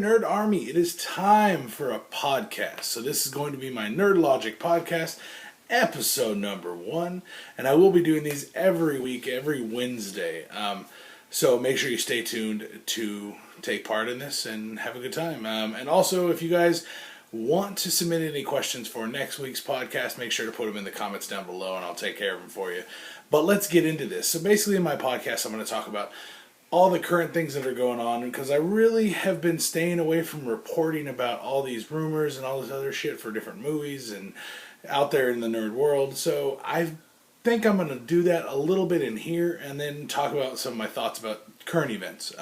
Nerd Army, it is time for a podcast. So this is going to be my Nerd Logic podcast, episode number 1. And I will be doing these every week, every Wednesday. So make sure you stay tuned to take part in this and have a good time. And also, if you guys want to submit any questions for next week's podcast, make sure to put them in the comments down below and I'll take care of them for you. But let's get into this. So basically in my podcast, I'm going to talk about all the current things that are going on, because I really have been staying away from reporting about all these rumors and all this other shit for different movies and out there in the nerd world. So I think I'm going to do that a little bit in here and then talk about some of my thoughts about current events.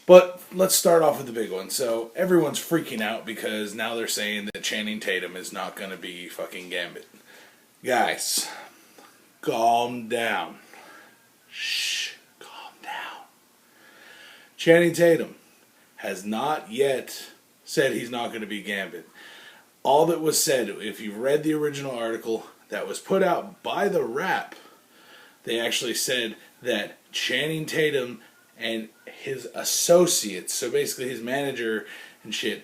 But let's start off with the big one. So everyone's freaking out because now they're saying that Channing Tatum is not going to be fucking Gambit. Guys, calm down. Shh. Channing Tatum has not yet said he's not going to be Gambit. All that was said, if you've read the original article that was put out by The Wrap, they actually said that Channing Tatum and his associates, so basically his manager and shit,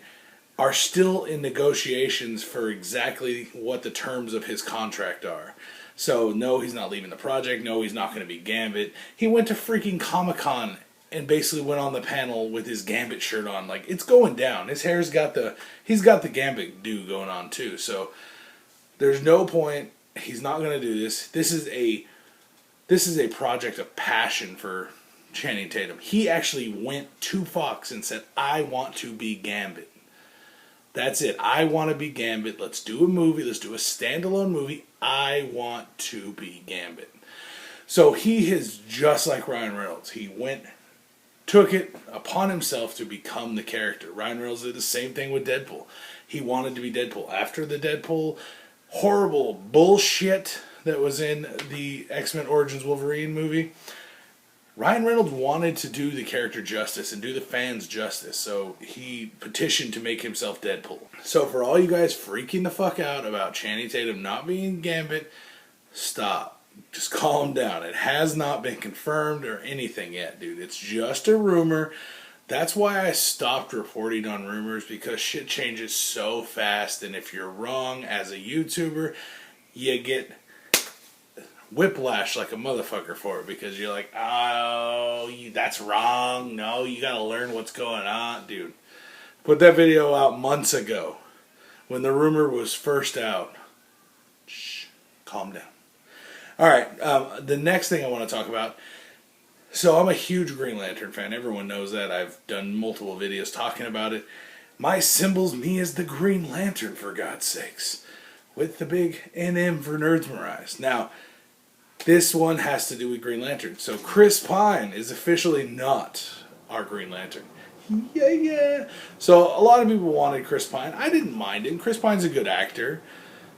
are still in negotiations for exactly what the terms of his contract are. So no, he's not leaving the project. No, he's not going to be Gambit. He went to freaking Comic-Con and basically went on the panel with his Gambit shirt on. Like, it's going down. His hair's got he's got the Gambit do going on too. So there's no point. He's not going to do this. This is a project of passion for Channing Tatum. He actually went to Fox and said, I want to be Gambit. That's it. I want to be Gambit. Let's do a movie. Let's do a standalone movie. I want to be Gambit. So he is just like Ryan Reynolds. He took it upon himself to become the character. Ryan Reynolds did the same thing with Deadpool. He wanted to be Deadpool. After the Deadpool horrible bullshit that was in the X-Men Origins Wolverine movie, Ryan Reynolds wanted to do the character justice and do the fans justice, so he petitioned to make himself Deadpool. So for all you guys freaking the fuck out about Channing Tatum not being Gambit, stop. Just calm down. It has not been confirmed or anything yet, dude. It's just a rumor. That's why I stopped reporting on rumors, because shit changes so fast, and if you're wrong as a YouTuber, you get whiplash like a motherfucker for it, because you're like, oh, that's wrong. No, you gotta learn what's going on. Dude, put that video out months ago when the rumor was first out. Shh, calm down. Alright, the next thing I want to talk about. So I'm a huge Green Lantern fan. Everyone knows that. I've done multiple videos talking about it. My symbol's me as the Green Lantern, for God's sakes. With the big NM for Nerds Memorized. Now, this one has to do with Green Lantern. So Chris Pine is officially not our Green Lantern. Yeah. So a lot of people wanted Chris Pine. I didn't mind him. Chris Pine's a good actor.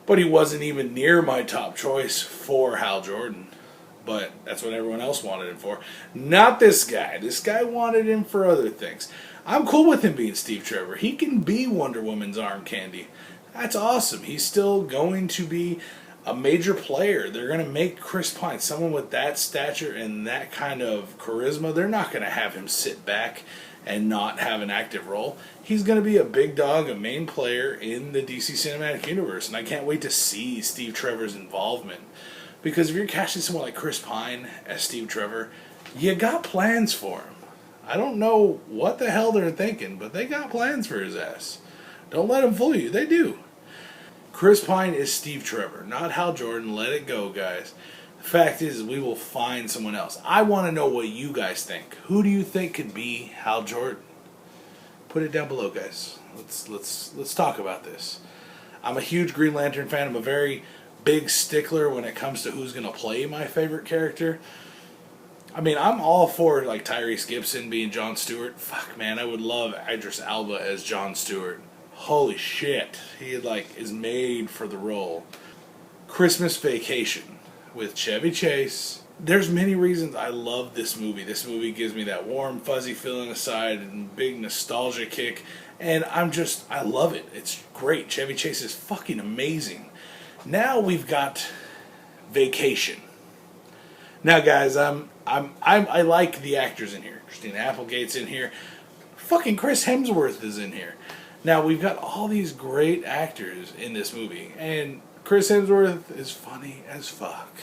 But he wasn't even near my top choice for Hal Jordan. But that's what everyone else wanted him for. Not this guy. This guy wanted him for other things. I'm cool with him being Steve Trevor. He can be Wonder Woman's arm candy. That's awesome. He's still going to be a major player. They're going to make Chris Pine, someone with that stature and that kind of charisma, they're not going to have him sit back and not have an active role. He's going to be a big dog, a main player in the DC Cinematic Universe, and I can't wait to see Steve Trevor's involvement. Because if you're casting someone like Chris Pine as Steve Trevor, you got plans for him. I don't know what the hell they're thinking, but they got plans for his ass. Don't let them fool you. They do. Chris Pine is Steve Trevor, not Hal Jordan. Let it go, guys. The fact is, we will find someone else. I want to know what you guys think. Who do you think could be Hal Jordan? Put it down below, guys. Let's talk about this. I'm a huge Green Lantern fan. I'm a very big stickler when it comes to who's going to play my favorite character. I mean, I'm all for like Tyrese Gibson being Jon Stewart. Fuck, man, I would love Idris Elba as Jon Stewart. Holy shit, he is made for the role. Christmas Vacation with Chevy Chase. There's many reasons I love this movie. This movie gives me that warm, fuzzy feeling aside and big nostalgia kick. And I love it. It's great. Chevy Chase is fucking amazing. Now we've got Vacation. Now, guys, I like the actors in here. Christina Applegate's in here. fucking Chris Hemsworth is in here. Now, we've got all these great actors in this movie, and Chris Hemsworth is funny as fuck.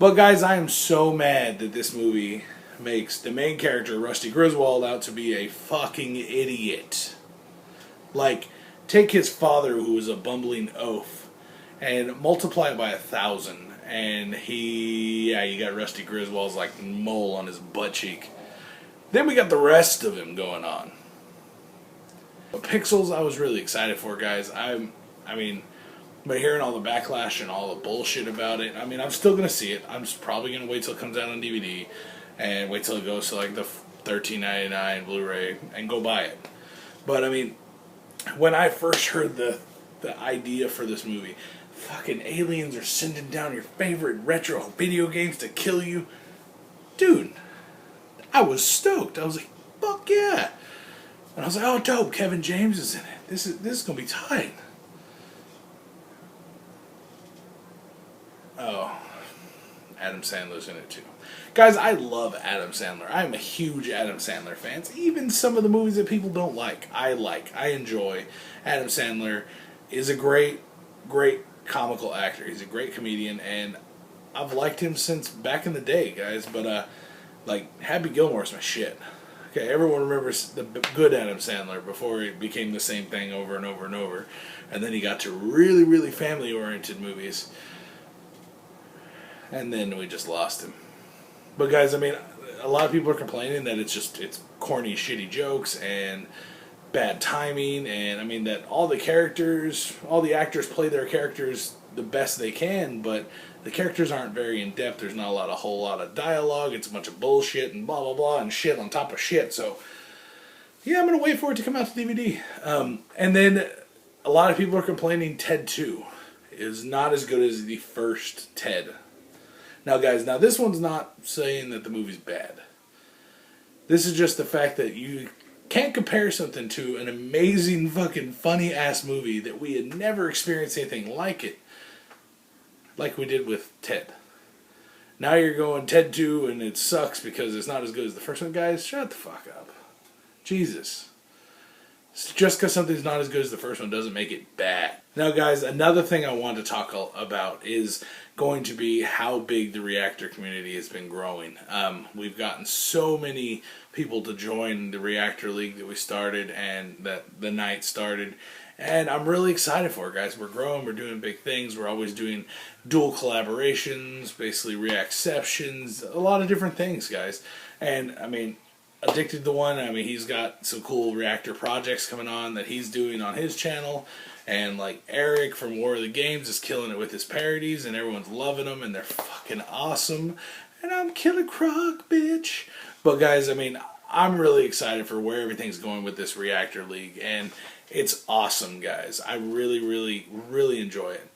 But guys, I am so mad that this movie makes the main character, Rusty Griswold, out to be a fucking idiot. Like, take his father, who was a bumbling oaf, and multiply it by 1,000, and you got Rusty Griswold's like mole on his butt cheek. Then we got the rest of him going on. Pixels, I was really excited for, guys. But hearing all the backlash and all the bullshit about it, I'm still going to see it. I'm probably going to wait till it comes out on DVD and wait till it goes to like the $13.99 Blu-ray and go buy it. But when I first heard the idea for this movie, fucking aliens are sending down your favorite retro video games to kill you. Dude, I was stoked. I was like, fuck yeah. And I was like, oh dope, Kevin James is in it. This is going to be tight. Oh, Adam Sandler's in it too. Guys, I love Adam Sandler. I'm a huge Adam Sandler fan. Even some of the movies that people don't like, I enjoy. Adam Sandler is a great comical actor. He's a great comedian, and I've liked him since back in the day, guys. But, Happy Gilmore's my shit. Okay, everyone remembers the good Adam Sandler before it became the same thing over and over and over. And then he got to really, really family-oriented movies. And then we just lost him. But guys, a lot of people are complaining that it's corny, shitty jokes and bad timing, and that all the actors play their characters the best they can, but the characters aren't very in depth. There's not a whole lot of dialogue. It's a bunch of bullshit and blah blah blah and shit on top of shit. So yeah, I'm gonna wait for it to come out to DVD. And then a lot of people are complaining Ted 2 is not as good as the first Ted. Now, guys, this one's not saying that the movie's bad. This is just the fact that you can't compare something to an amazing fucking funny-ass movie that we had never experienced anything like it. Like we did with Ted. Now you're going Ted 2 and it sucks because it's not as good as the first one. Guys, shut the fuck up. Jesus. Just because something's not as good as the first one doesn't make it bad. Now, guys, another thing I want to talk about is going to be how big the Reactor community has been growing. We've gotten so many people to join the Reactor League that we started and that the night started. And I'm really excited for it, guys. We're growing. We're doing big things. We're always doing dual collaborations, basically reacceptions, a lot of different things, guys. And, Addicted to One, he's got some cool Reactor projects coming on that he's doing on his channel. And, Eric from War of the Games is killing it with his parodies, and everyone's loving them, and they're fucking awesome. And I'm Killer Croc, bitch. But, guys, I'm really excited for where everything's going with this Reactor League, and it's awesome, guys. I really, really, really enjoy it.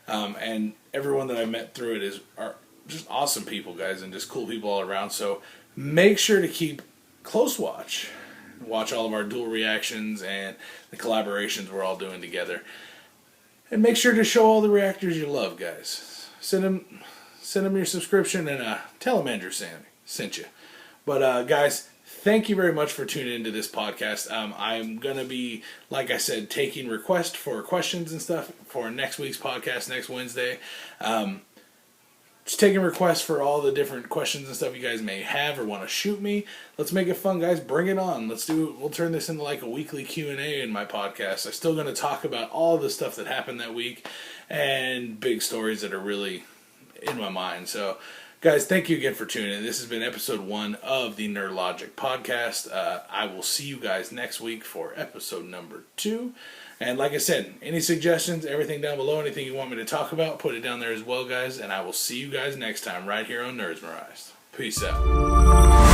And everyone that I met through it are just awesome people, guys, and just cool people all around. So make sure to keep close watch. Watch all of our dual reactions and the collaborations we're all doing together. And make sure to show all the reactors you love, guys. Send them your subscription and tell them Andrew sent you. But guys, thank you very much for tuning into this podcast. I'm going to be, like I said, taking requests for questions and stuff for next week's podcast, next Wednesday. Just taking requests for all the different questions and stuff you guys may have or want to shoot me. Let's make it fun, guys. Bring it on. We'll turn this into like a weekly Q&A in my podcast. I'm still going to talk about all the stuff that happened that week and big stories that are really in my mind. So, guys, thank you again for tuning in. This has been episode 1 of the Nerd Logic podcast. I will see you guys next week for episode number 2. And like I said, any suggestions, everything down below, anything you want me to talk about, put it down there as well, guys. And I will see you guys next time right here on Nerdsmerized. Peace out.